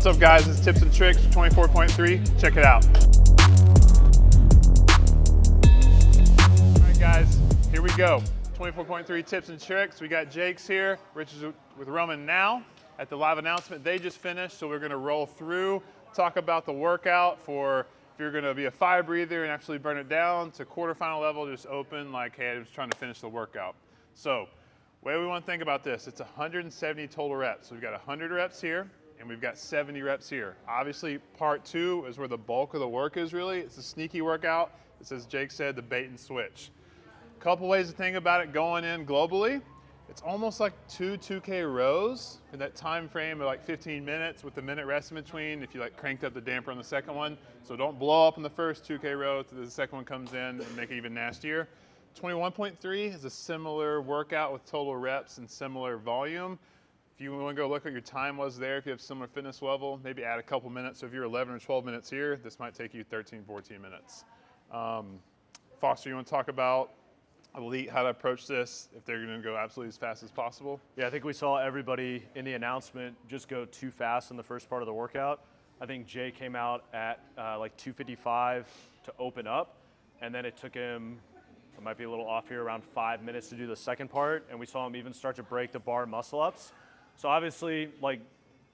What's up, guys? It's Tips and Tricks 24.3. Check it out. All right, guys, here we go. 24.3 Tips and Tricks. We got Jake's here. Rich is with Roman now at the live announcement. They just finished, so we're going to roll through, talk about the workout for if you're going to be a fire breather and actually burn it down to quarterfinal level, just open like, hey, I'm just trying to finish the workout. So, way we want to think about this, it's 170 total reps. So we've got 100 reps here, and we've got 70 reps here. Obviously, part two is where the bulk of the work is really. It's a sneaky workout. It's, as Jake said, the bait and switch. Couple ways to think about it going in globally. It's almost like two 2K rows in that time frame of like 15 minutes with the minute rest in between if you like cranked up the damper on the second one. So don't blow up in the first 2K row till the second one comes in and make it even nastier. 21.3 is a similar workout with total reps and similar volume. If you want to go look what your time was there, if you have similar fitness level, maybe add a couple minutes. So if you're 11 or 12 minutes here, this might take you 13, 14 minutes. Foster, you want to talk about elite, how to approach this if they're going to go absolutely as fast as possible? Yeah, I think we saw everybody in the announcement just go too fast in the first part of the workout. I think Jay came out at like 255 to open up, and then it took him, I might be a little off here, around 5 minutes to do the second part, and we saw him even start to break the bar muscle ups. So obviously, like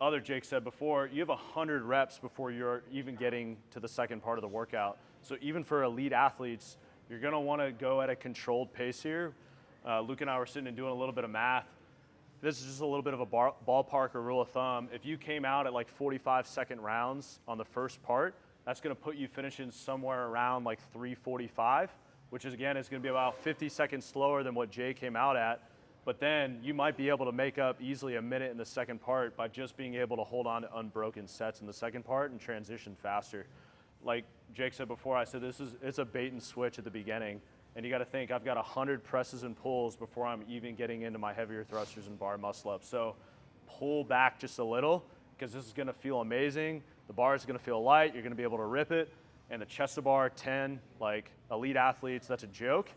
other Jake said before, you have 100 reps before you're even getting to the second part of the workout. So even for elite athletes, you're gonna wanna go at a controlled pace here. Luke and I were sitting and doing a little bit of math. This is just a little bit of a ballpark or rule of thumb. If you came out at like 45-second rounds on the first part, that's gonna put you finishing somewhere around like 3:45, which is again, is gonna be about 50 seconds slower than what Jay came out at. But then you might be able to make up easily a minute in the second part by just being able to hold on to unbroken sets in the second part and transition faster. Like Jake said before, I said it's a bait and switch at the beginning, and you got to think I've got 100 presses and pulls before I'm even getting into my heavier thrusters and bar muscle ups. So pull back just a little because this is going to feel amazing. The bar is going to feel light. You're going to be able to rip it, and the chest to bar 10, like elite athletes, that's a joke.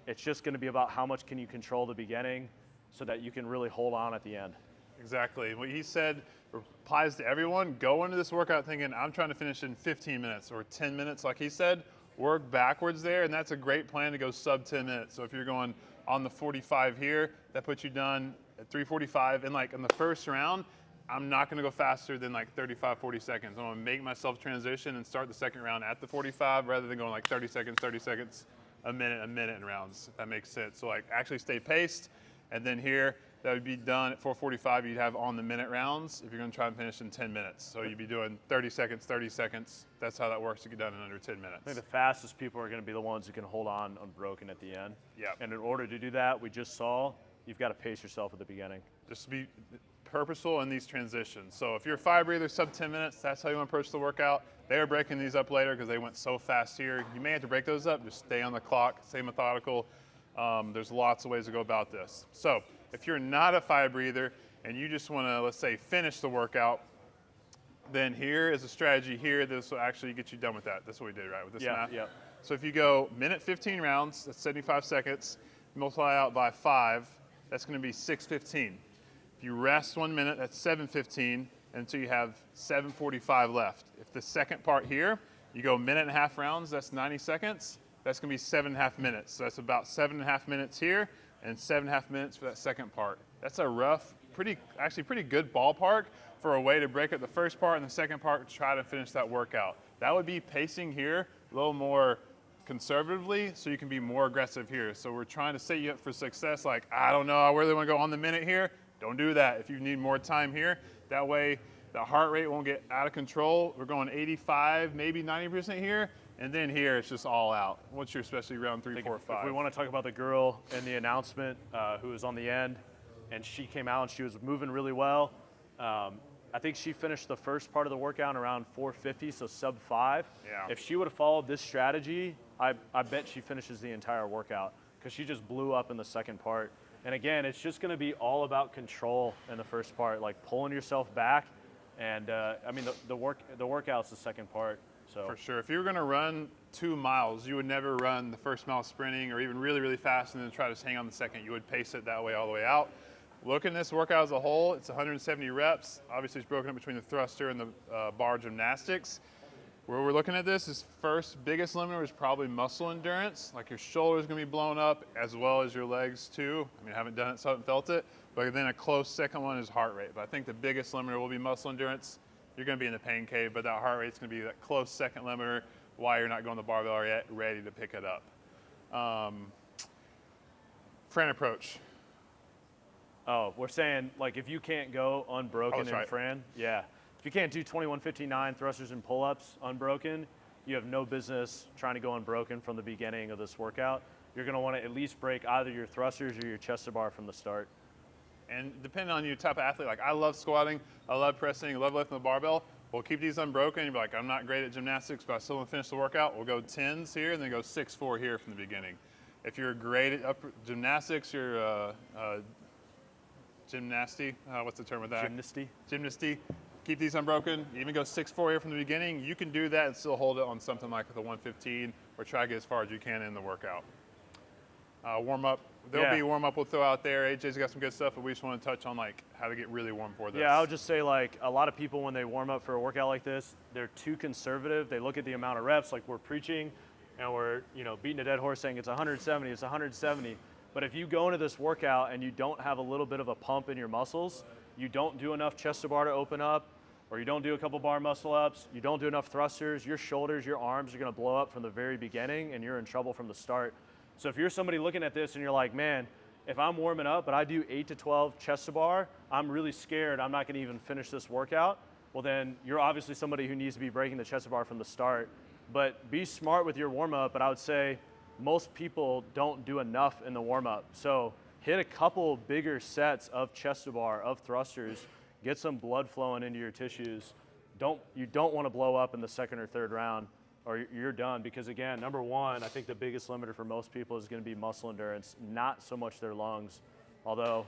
It's just going to be about how much can you control the beginning so that you can really hold on at the end. Exactly. What he said applies to everyone. Go into this workout thinking, I'm trying to finish in 15 minutes or 10 minutes, like he said. Work backwards there, and that's a great plan to go sub 10 minutes. So if you're going on the 45 here, that puts you done at 3:45. And like in the first round, I'm not going to go faster than like 35, 40 seconds. I'm going to make myself transition and start the second round at the 45 rather than going like 30 seconds, a minute in rounds, if that makes sense. So like actually stay paced, and then here, that would be done at 4:45. You'd have on the minute rounds if you're going to try and finish in 10 minutes. So you'd be doing 30 seconds. That's how that works to get done in under 10 minutes. I think the fastest people are going to be the ones who can hold on unbroken at the end. Yeah. And in order to do that, we just saw, you've got to pace yourself at the beginning. Just to be purposeful in these transitions. So if you're a fire breather, sub 10 minutes, that's how you want to approach the workout. They are breaking these up later because they went so fast here. You may have to break those up. Just stay on the clock, stay methodical. There's lots of ways to go about this. So if you're not a fire breather and you just want to, let's say, finish the workout, then here is a strategy here. This will actually get you done with that. That's what we did, right, with this math? Yeah. So if you go minute 15 rounds, that's 75 seconds, multiply out by 5, that's going to be 6:15. If you rest 1 minute, that's 7:15 until you have 7:45 left. If the second part here, you go minute and a half rounds, that's 90 seconds. That's going to be 7.5 minutes. So that's about 7.5 minutes here and 7.5 minutes for that second part. That's a rough, actually pretty good ballpark for a way to break up the first part and the second part to try to finish that workout. That would be pacing here a little more conservatively so you can be more aggressive here. So we're trying to set you up for success. Like, I don't know, I really want to go on the minute here. Don't do that. If you need more time here, that way the heart rate won't get out of control. We're going 85, maybe 90% here. And then here, it's just all out. Once you're especially round 3, 4, 5. If we want to talk about the girl in the announcement who was on the end, and she came out and she was moving really well. I think she finished the first part of the workout around 4:50, so sub 5. Yeah. If she would have followed this strategy, I bet she finishes the entire workout because she just blew up in the second part. And again, it's just going to be all about control in the first part, like pulling yourself back. And I mean, the workout's the second part. So. For sure. If you were going to run 2 miles, you would never run the first mile sprinting or even really, really fast and then try to hang on the second. You would pace it that way all the way out. looking at this workout as a whole, it's 170 reps. Obviously, it's broken up between the thruster and the bar gymnastics. Where we're looking at this is first biggest limiter is probably muscle endurance. Like your shoulder's gonna be blown up as well as your legs too. I mean, I haven't done it, so I haven't felt it. But then a close second one is heart rate. But I think the biggest limiter will be muscle endurance. You're gonna be in the pain cave, but that heart rate's gonna be that close second limiter while you're not going to the barbell yet, ready to pick it up. Fran approach. Oh, we're saying, like, if you can't go unbroken in right. Fran, yeah. If you can't do 2159 thrusters and pull-ups unbroken, you have no business trying to go unbroken from the beginning of this workout. You're gonna wanna at least break either your thrusters or your chest to bar from the start. And depending on your type of athlete, like I love squatting, I love pressing, I love lifting the barbell. We'll keep these unbroken. You'll be like, I'm not great at gymnastics, but I still want to finish the workout. We'll go 10s here and then go 6-4 here from the beginning. If you're great at upper gymnastics, you're gymnasty, what's the term of that? Gymnasty. Keep these unbroken. Even go 6-4 here from the beginning. You can do that and still hold it on something like the 115 or try to get as far as you can in the workout. Warm up. There'll be warm up we'll throw out there. AJ's got some good stuff, but we just want to touch on like how to get really warm for this. Yeah, I would just say like a lot of people when they warm up for a workout like this, they're too conservative. They look at the amount of reps, like we're preaching and we're beating a dead horse saying it's 170, it's 170. But if you go into this workout and you don't have a little bit of a pump in your muscles, you don't do enough chest to bar to open up, or you don't do a couple bar muscle ups, you don't do enough thrusters, your shoulders, your arms are gonna blow up from the very beginning and you're in trouble from the start. So if you're somebody looking at this and you're like, man, if I'm warming up but I do 8 to 12 chest to bar, I'm really scared I'm not gonna even finish this workout, well then you're obviously somebody who needs to be breaking the chest to bar from the start. But be smart with your warm up, but I would say most people don't do enough in the warm up. So hit a couple bigger sets of chest to bar, of thrusters, get some blood flowing into your tissues. You don't wanna blow up in the second or third round, or you're done. Because again, number one, I think the biggest limiter for most people is gonna be muscle endurance, not so much their lungs, although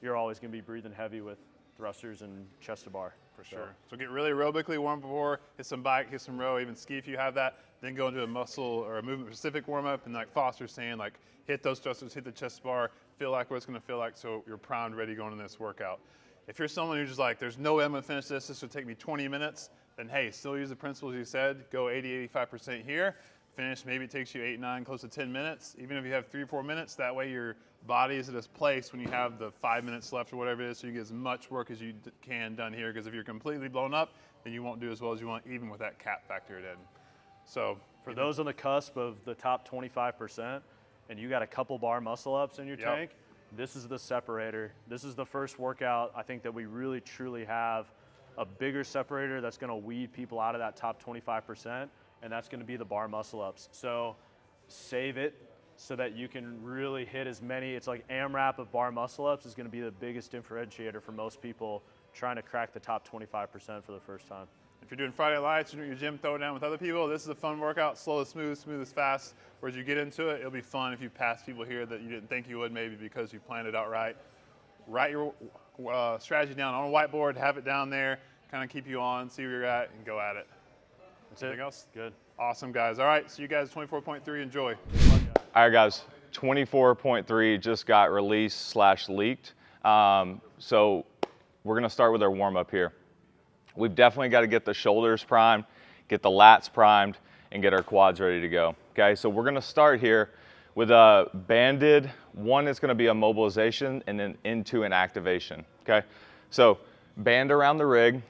you're always gonna be breathing heavy with thrusters and chest to bar. For sure. So get really aerobically warm before, hit some bike, hit some row, even ski if you have that, then go into a muscle or a movement specific warm up, and like Foster's saying, like hit those thrusters, hit the chest bar, feel like what it's gonna feel like so you're primed, ready going into this workout. If you're someone who's just like, there's no way I'm gonna finish this will take me 20 minutes, then hey, still use the principles you said, go 80, 85% here, finish, maybe it takes you 8, 9, close to 10 minutes. Even if you have 3 or 4 minutes, that way your body is at this place when you have the 5 minutes left or whatever it is, so you get as much work as you can done here, because if you're completely blown up, then you won't do as well as you want, even with that cap factored in. So for those on the cusp of the top 25%, and you got a couple bar muscle ups in your tank, this is the separator. This is the first workout I think that we really truly have a bigger separator that's gonna weed people out of that top 25%, and that's gonna be the bar muscle ups. So save it so that you can really hit as many. It's like AMRAP of bar muscle ups is gonna be the biggest differentiator for most people trying to crack the top 25% for the first time. If you're doing Friday lights, you're doing your gym throwdown with other people, this is a fun workout, slow as smooth, smooth as fast. Whereas you get into it, it'll be fun if you pass people here that you didn't think you would, maybe because you planned it out right. Write your strategy down on a whiteboard, have it down there, kind of keep you on, see where you're at, and go at it. Anything else? Good. Awesome, guys. All right, see you guys 24.3. Enjoy. All right, guys, 24.3 just got released / leaked. So we're gonna start with our warm up here. We've definitely got to get the shoulders primed, get the lats primed, and get our quads ready to go. Okay, so we're gonna start here with a banded. One is gonna be a mobilization and then into an activation. Okay, so band around the rig.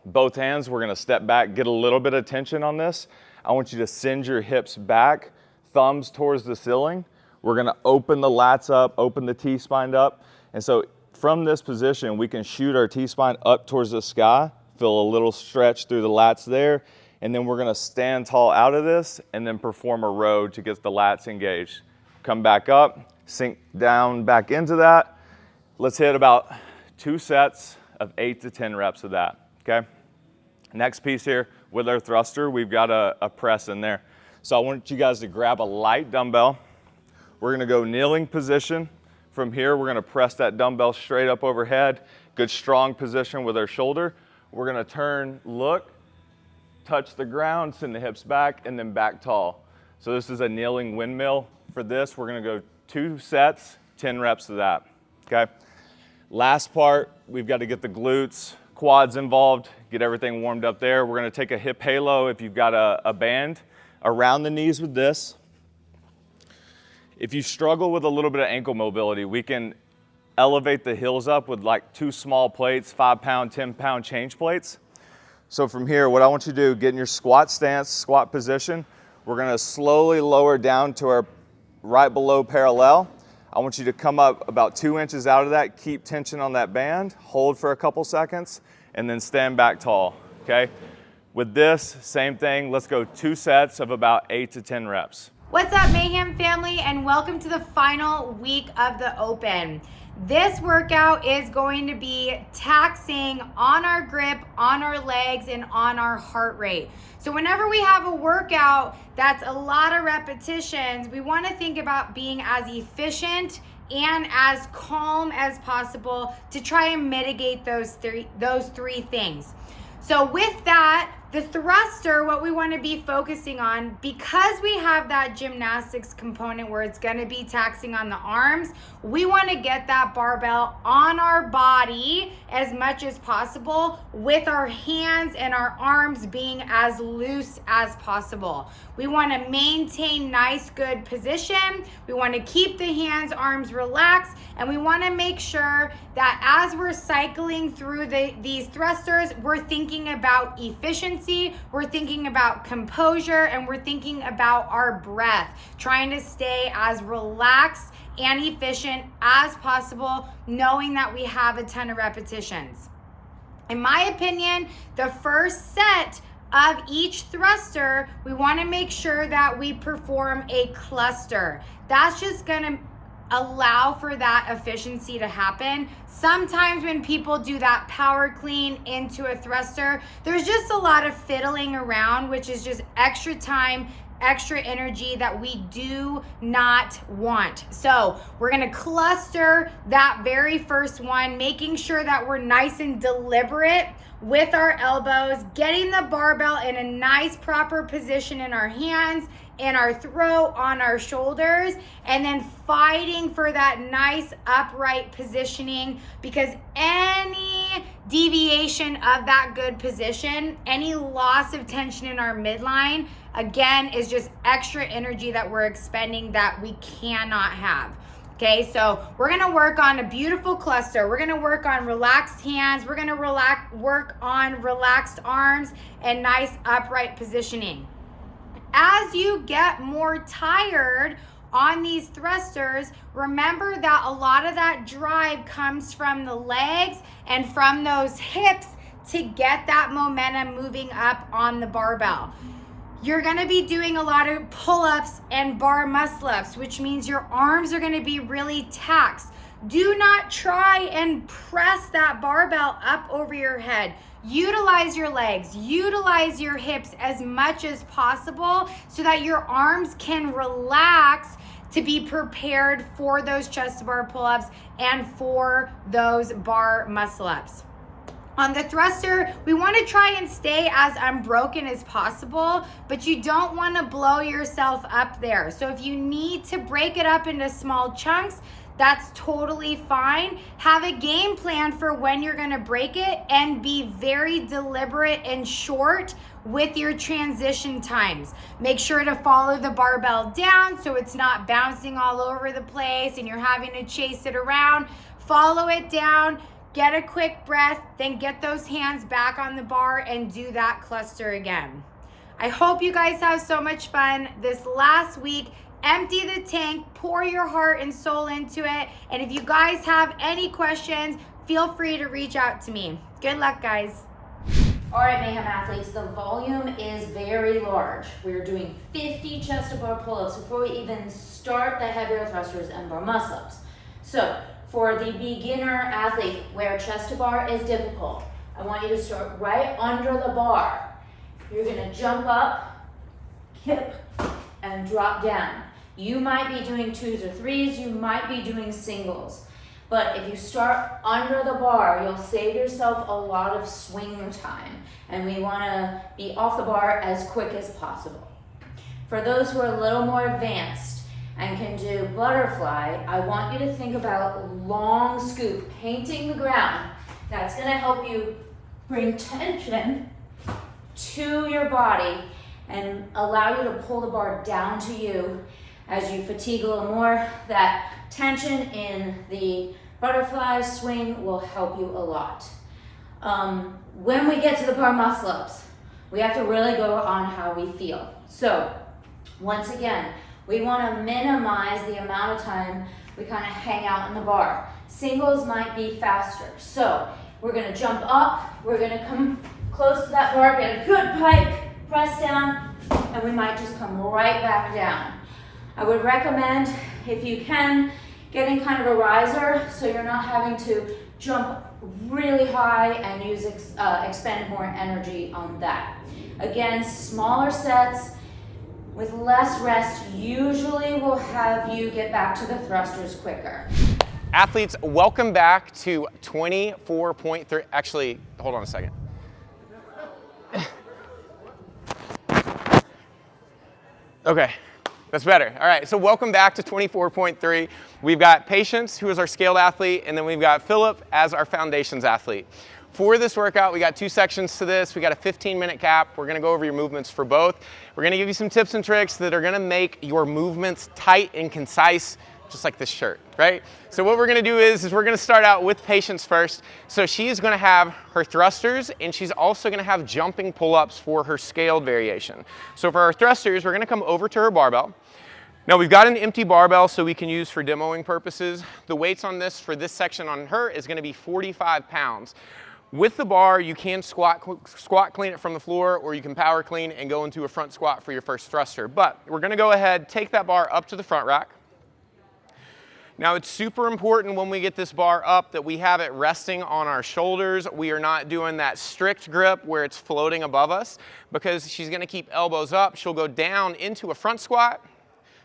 Both hands, we're gonna step back, get a little bit of tension on this. I want you to send your hips back, thumbs towards the ceiling. We're gonna open the lats up, open the T-spine up. And so from this position, we can shoot our T-spine up towards the sky, feel a little stretch through the lats there, and then we're gonna stand tall out of this and then perform a row to get the lats engaged. Come back up, sink down back into that. Let's hit about 2 sets of 8 to 10 reps of that, okay? Next piece here, with our thruster, we've got a press in there. So I want you guys to grab a light dumbbell. We're gonna go kneeling position. From here, we're gonna press that dumbbell straight up overhead. Good strong position with our shoulder. We're gonna turn, look, touch the ground, send the hips back, and then back tall. So this is a kneeling windmill. For this, we're gonna go 2 sets, 10 reps of that, okay? Last part, we've got to get the glutes, quads involved, get everything warmed up there. We're gonna take a hip halo if you've got a band around the knees with this. If you struggle with a little bit of ankle mobility, we can elevate the heels up with like 2 small plates, 5-pound, 10-pound change plates. So from here, what I want you to do, get in your squat stance, squat position. We're gonna slowly lower down to our right below parallel. I want you to come up about 2 inches out of that, keep tension on that band, hold for a couple seconds, and then stand back tall, okay? With this, same thing, let's go 2 sets of about 8 to 10 reps. What's up, Mayhem family, and welcome to the final week of the Open. This workout is going to be taxing on our grip, on our legs, and on our heart rate. So whenever we have a workout that's a lot of repetitions, we want to think about being as efficient and as calm as possible to try and mitigate those three things. So with that, the thruster, what we want to be focusing on, because we have that gymnastics component where it's going to be taxing on the arms, we want to get that barbell on our body as much as possible with our hands and our arms being as loose as possible. We want to maintain nice, good position. We want to keep the hands, arms relaxed, and we want to make sure that as we're cycling through these thrusters, we're thinking about efficiency, we're thinking about composure, and we're thinking about our breath, trying to stay as relaxed and efficient as possible, knowing that we have a ton of repetitions. In my opinion, the first set of each thruster, we want to make sure that we perform a cluster. That's just going to allow for that efficiency to happen. Sometimes when people do that power clean into a thruster, there's just a lot of fiddling around, which is just extra time, extra energy that we do not want. So we're gonna cluster that very first one, making sure that we're nice and deliberate with our elbows, getting the barbell in a nice proper position in our hands, in our throat, on our shoulders, and then fighting for that nice upright positioning, because any deviation of that good position, any loss of tension in our midline, again, is just extra energy that we're expending that we cannot have. Okay, so we're gonna work on a beautiful cluster. We're gonna work on relaxed hands. We're gonna work on relaxed arms and nice upright positioning. As you get more tired on these thrusters, remember that a lot of that drive comes from the legs and from those hips to get that momentum moving up on the barbell. You're gonna be doing a lot of pull-ups and bar muscle-ups, which means your arms are gonna be really taxed. Do not try and press that barbell up over your head. Utilize your legs, utilize your hips as much as possible so that your arms can relax to be prepared for those chest to bar pull-ups and for those bar muscle-ups. On the thruster, we want to try and stay as unbroken as possible, but you don't want to blow yourself up there. So if you need to break it up into small chunks, that's totally fine. Have a game plan for when you're gonna break it and be very deliberate and short with your transition times. Make sure to follow the barbell down so it's not bouncing all over the place and you're having to chase it around. Follow it down, get a quick breath, then get those hands back on the bar and do that cluster again. I hope you guys have so much fun this last week. Empty the tank, pour your heart and soul into it. And if you guys have any questions, feel free to reach out to me. Good luck, guys. All right, Mayhem Athletes, the volume is very large. We're doing 50 chest to bar pull-ups before we even start the heavier thrusters and bar muscle-ups. So for the beginner athlete where chest to bar is difficult, I want you to start right under the bar. You're gonna jump up, hip, and drop down. You might be doing 2s or 3s, you might be doing singles. But if you start under the bar, you'll save yourself a lot of swing time. And we wanna be off the bar as quick as possible. For those who are a little more advanced and can do butterfly, I want you to think about long scoop, painting the ground. That's gonna help you bring tension to your body and allow you to pull the bar down to you as you fatigue a little more. That tension in the butterfly swing will help you a lot. When we get to the bar muscle ups, we have to really go on how we feel. So once again, we want to minimize the amount of time we kind of hang out in the bar. Singles might be faster. So we're going to jump up, we're going to come close to that bar, get a good pike, press down, and we might just come right back down. I would recommend, if you can, getting kind of a riser so you're not having to jump really high and expend more energy on that. Again, smaller sets with less rest usually will have you get back to the thrusters quicker. Athletes, welcome back to 24.3. Actually, hold on a second. Okay, that's better. All right, so welcome back to 24.3. We've got Patience, who is our scaled athlete, and then we've got Philip as our foundations athlete. For this workout, we got 2 sections to this. We got a 15-minute cap. We're gonna go over your movements for both. We're gonna give you some tips and tricks that are gonna make your movements tight and concise, just like this shirt, right? So what we're gonna do is we're gonna start out with Patience first. So she's gonna have her thrusters, and she's also gonna have jumping pull-ups for her scaled variation. So for our thrusters, we're gonna come over to her barbell. Now we've got an empty barbell so we can use for demoing purposes. The weights on this for this section on her is gonna be 45 pounds. With the bar, you can squat clean it from the floor, or you can power clean and go into a front squat for your first thruster. But we're gonna go ahead, take that bar up to the front rack. Now it's super important when we get this bar up that we have it resting on our shoulders. We are not doing that strict grip where it's floating above us, because she's gonna keep elbows up. She'll go down into a front squat.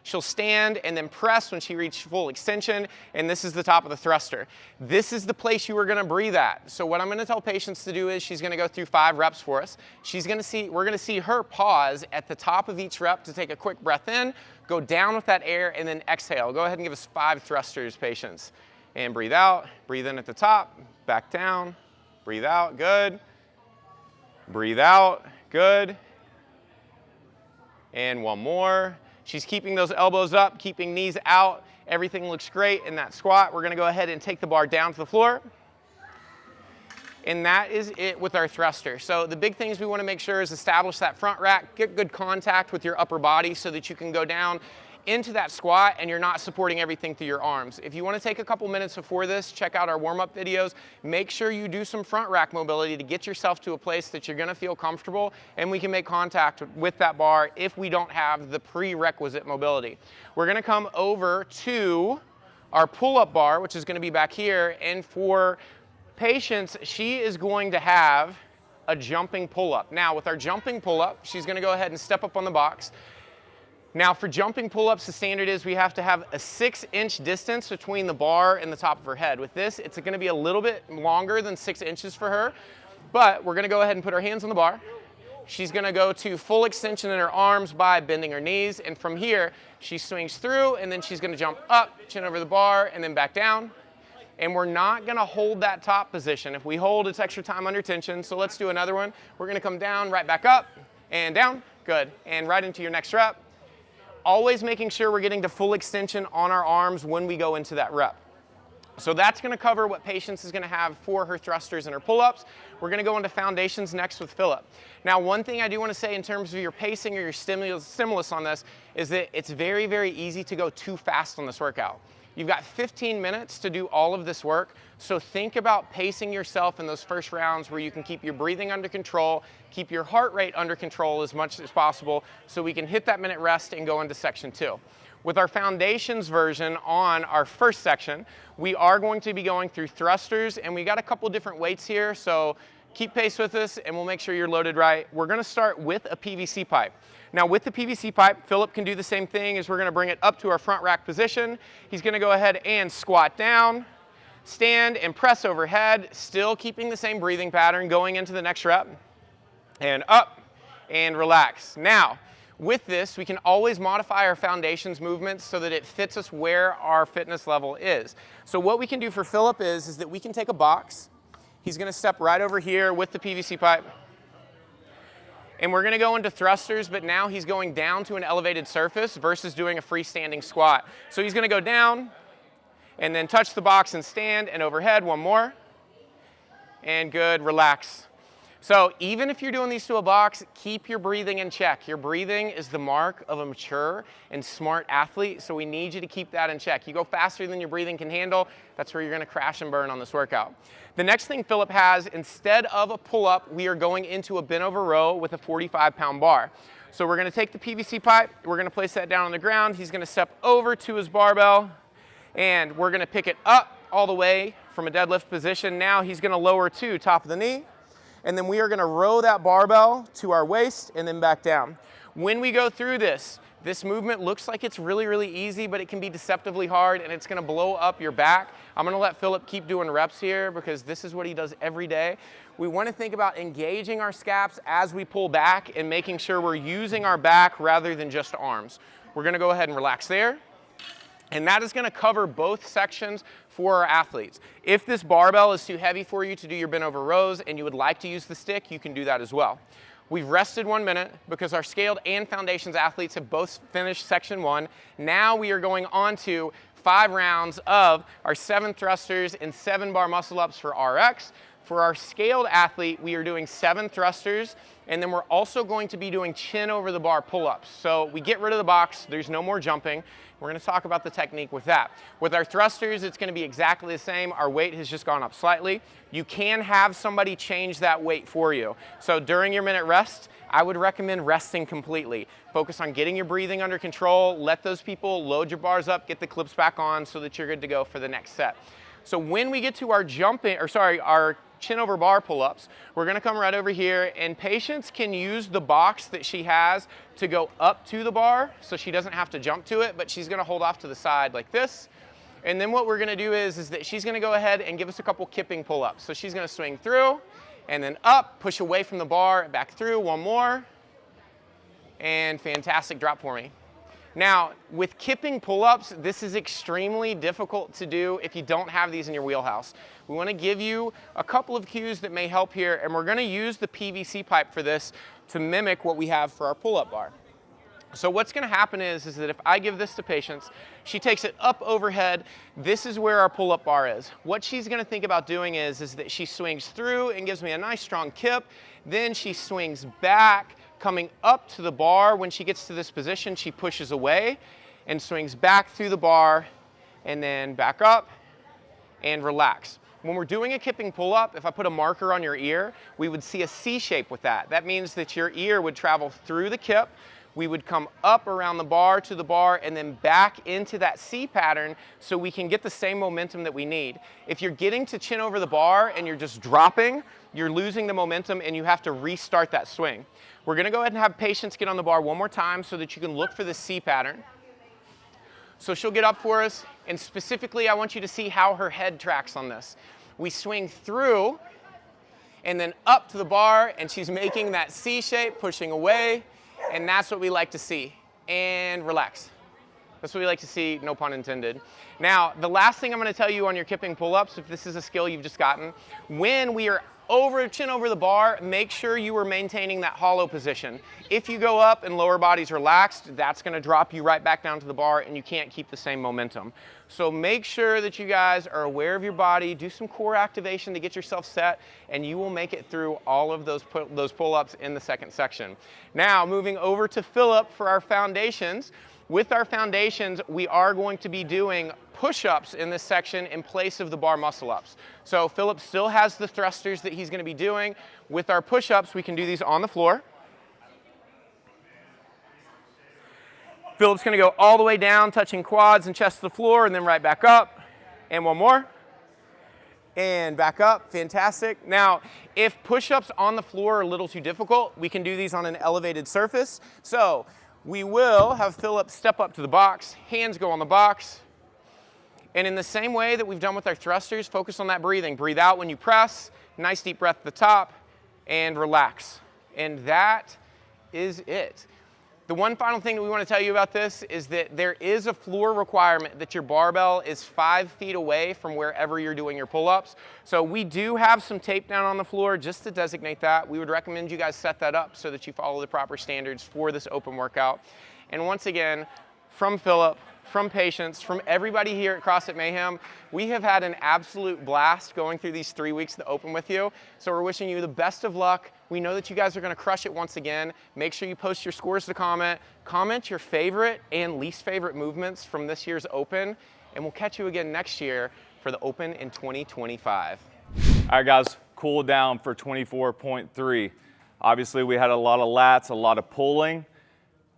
She'll stand and then press when she reaches full extension, and this is the top of the thruster. This is the place you are gonna breathe at. So what I'm gonna tell Patience to do is she's gonna go through 5 reps for us. We're gonna see her pause at the top of each rep to take a quick breath in, go down with that air, and then exhale. Go ahead and give us 5 thrusters, Patience. And breathe out, breathe in at the top, back down, breathe out, good. Breathe out, good. And one more. She's keeping those elbows up, keeping knees out. Everything looks great in that squat. We're gonna go ahead and take the bar down to the floor. And that is it with our thruster. So the big things we wanna make sure is establish that front rack, get good contact with your upper body so that you can go down into that squat and you're not supporting everything through your arms. If you wanna take a couple minutes before this, check out our warm-up videos. Make sure you do some front rack mobility to get yourself to a place that you're gonna feel comfortable, and we can make contact with that bar if we don't have the prerequisite mobility. We're gonna come over to our pull-up bar, which is gonna be back here, and for Patience, she is going to have a jumping pull-up. Now with our jumping pull-up, she's gonna go ahead and step up on the box. Now for jumping pull-ups, the standard is we have to have a 6-inch distance between the bar and the top of her head. With this, it's gonna be a little bit longer than 6 inches for her, but we're gonna go ahead and put her hands on the bar. She's gonna go to full extension in her arms by bending her knees, and from here, she swings through, and then she's gonna jump up, chin over the bar, and then back down. And we're not gonna hold that top position. If we hold, it's extra time under tension, so let's do another one. We're gonna come down, right back up, and down, good, and right into your next rep. Always making sure we're getting to full extension on our arms when we go into that rep. So that's gonna cover what Patience is gonna have for her thrusters and her pull-ups. We're gonna go into foundations next with Philip. Now, one thing I do wanna say in terms of your pacing or your stimulus on this is that it's very, very easy to go too fast on this workout. You've got 15 minutes to do all of this work, so think about pacing yourself in those first rounds where you can keep your breathing under control, keep your heart rate under control as much as possible so we can hit that minute rest and go into section 2. With our foundations version on our first section, we are going to be going through thrusters, and we got a couple different weights here, so keep pace with us and we'll make sure you're loaded right. We're gonna start with a PVC pipe. Now with the PVC pipe, Philip can do the same thing as we're gonna bring it up to our front rack position. He's gonna go ahead and squat down, stand and press overhead, still keeping the same breathing pattern going into the next rep. And up and relax. Now, With this, we can always modify our foundations movements so that it fits us where our fitness level is. So what we can do for Philip is that we can take a box. He's gonna step right over here with the PVC pipe. And we're gonna go into thrusters, but now he's going down to an elevated surface versus doing a freestanding squat. So he's gonna go down and then touch the box and stand and overhead, one more. And good, relax. So even if you're doing these to a box, keep your breathing in check. Your breathing is the mark of a mature and smart athlete, so we need you to keep that in check. You go faster than your breathing can handle, that's where you're gonna crash and burn on this workout. The next thing Philip has, instead of a pull-up, we are going into a bent over row with a 45-pound bar. So we're gonna take the PVC pipe, we're gonna place that down on the ground, he's gonna step over to his barbell, and we're gonna pick it up all the way from a deadlift position. Now he's gonna lower to top of the knee, and then we are gonna row that barbell to our waist and then back down. When we go through this movement looks like it's really, really easy, but it can be deceptively hard and it's gonna blow up your back. I'm gonna let Philip keep doing reps here because this is what he does every day. We wanna think about engaging our scaps as we pull back and making sure we're using our back rather than just arms. We're gonna go ahead and relax there. And that is gonna cover both sections for our athletes. If this barbell is too heavy for you to do your bent over rows and you would like to use the stick, you can do that as well. We've rested 1 minute because our scaled and foundations athletes have both finished section 1. Now we are going on to 5 rounds of our 7 thrusters and 7 bar muscle ups for RX. For our scaled athlete, we are doing 7 thrusters, and then we're also going to be doing chin over the bar pull-ups. So we get rid of the box, there's no more jumping. We're gonna talk about the technique with that. With our thrusters, it's gonna be exactly the same. Our weight has just gone up slightly. You can have somebody change that weight for you. So during your minute rest, I would recommend resting completely. Focus on getting your breathing under control, let those people load your bars up, get the clips back on so that you're good to go for the next set. So when we get to our our chin over bar pull-ups, we're gonna come right over here, and patients can use the box that she has to go up to the bar so she doesn't have to jump to it, but she's gonna hold off to the side like this. And then what we're gonna do is that she's gonna go ahead and give us a couple kipping pull-ups. So she's gonna swing through and then up, push away from the bar, back through, one more, and fantastic drop for me. Now, with kipping pull-ups, this is extremely difficult to do if you don't have these in your wheelhouse. We want to give you a couple of cues that may help here, and we're going to use the PVC pipe for this to mimic what we have for our pull-up bar. So what's going to happen is that if I give this to patients, she takes it up overhead. This is where our pull-up bar is. What she's going to think about doing is that she swings through and gives me a nice strong kip. Then she swings back, coming up to the bar. When she gets to this position, she pushes away and swings back through the bar and then back up and relax. When we're doing a kipping pull-up, if I put a marker on your ear, we would see a C shape with that. That means that your ear would travel through the kip. We would come up around the bar to the bar and then back into that C pattern so we can get the same momentum that we need. If you're getting to chin over the bar and you're just dropping, you're losing the momentum and you have to restart that swing. We're gonna go ahead and have patients get on the bar one more time so that you can look for the C pattern. So she'll get up for us, and specifically I want you to see how her head tracks on this. We swing through and then up to the bar, and she's making that C shape, pushing away, and that's what we like to see. And relax. That's what we like to see, no pun intended. Now, the last thing I'm gonna tell you on your kipping pull-ups, if this is a skill you've just gotten, when we are chin over the bar, make sure you are maintaining that hollow position. If you go up and lower body's relaxed, that's gonna drop you right back down to the bar and you can't keep the same momentum. So make sure that you guys are aware of your body, do some core activation to get yourself set, and you will make it through all of those pull-ups in the second section. Now, moving over to Philip for our foundations. With our foundations, we are going to be doing push-ups in this section in place of the bar muscle-ups. So Philip still has the thrusters that he's going to be doing. With our push-ups, we can do these on the floor. Philip's going to go all the way down, touching quads and chest to the floor, and then right back up. And one more. And back up. Fantastic. Now, if push-ups on the floor are a little too difficult, we can do these on an elevated surface. So we will have Philip step up to the box, hands go on the box, and in the same way that we've done with our thrusters, focus on that breathing. Breathe out when you press, nice deep breath at the top, and relax. And that is it. The one final thing that we want to tell you about this is that there is a floor requirement that your barbell is 5 feet away from wherever you're doing your pull-ups. So we do have some tape down on the floor just to designate that. We would recommend you guys set that up so that you follow the proper standards for this open workout. And once again, from Philip, from Patience, from everybody here at CrossFit Mayhem, we have had an absolute blast going through these 3 weeks of the open with you. So we're wishing you the best of luck. We know that you guys are gonna crush it once again. Make sure you post your scores to comment. Comment your favorite and least favorite movements from this year's open, and we'll catch you again next year for the open in 2025. All right, guys, cool down for 24.3. Obviously, we had a lot of lats, a lot of pulling.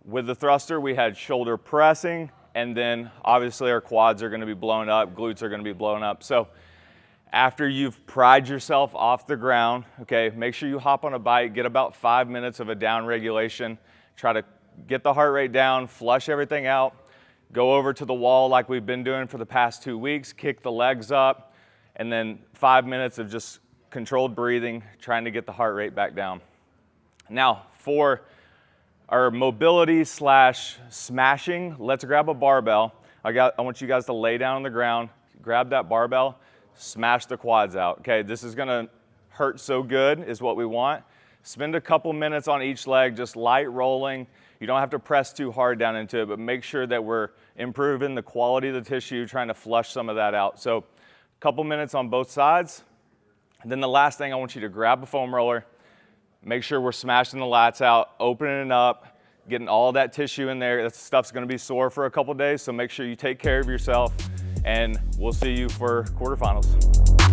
With the thruster, we had shoulder pressing, and then obviously our quads are gonna be blown up, glutes are gonna be blown up. So after you've pried yourself off the ground, okay, make sure you hop on a bike, get about 5 minutes of a down regulation, try to get the heart rate down, flush everything out, go over to the wall like we've been doing for the past 2 weeks, kick the legs up, and then 5 minutes of just controlled breathing, trying to get the heart rate back down. Now, for our mobility slash smashing, let's grab a barbell. I want you guys to lay down on the ground, grab that barbell, smash the quads out. Okay, this is gonna hurt so good is what we want. Spend a couple minutes on each leg, just light rolling. You don't have to press too hard down into it, but make sure that we're improving the quality of the tissue, trying to flush some of that out. So a couple minutes on both sides. And then the last thing, I want you to grab a foam roller, make sure we're smashing the lats out, opening it up, getting all that tissue in there. That stuff's gonna be sore for a couple days, so make sure you take care of yourself, and we'll see you for quarterfinals.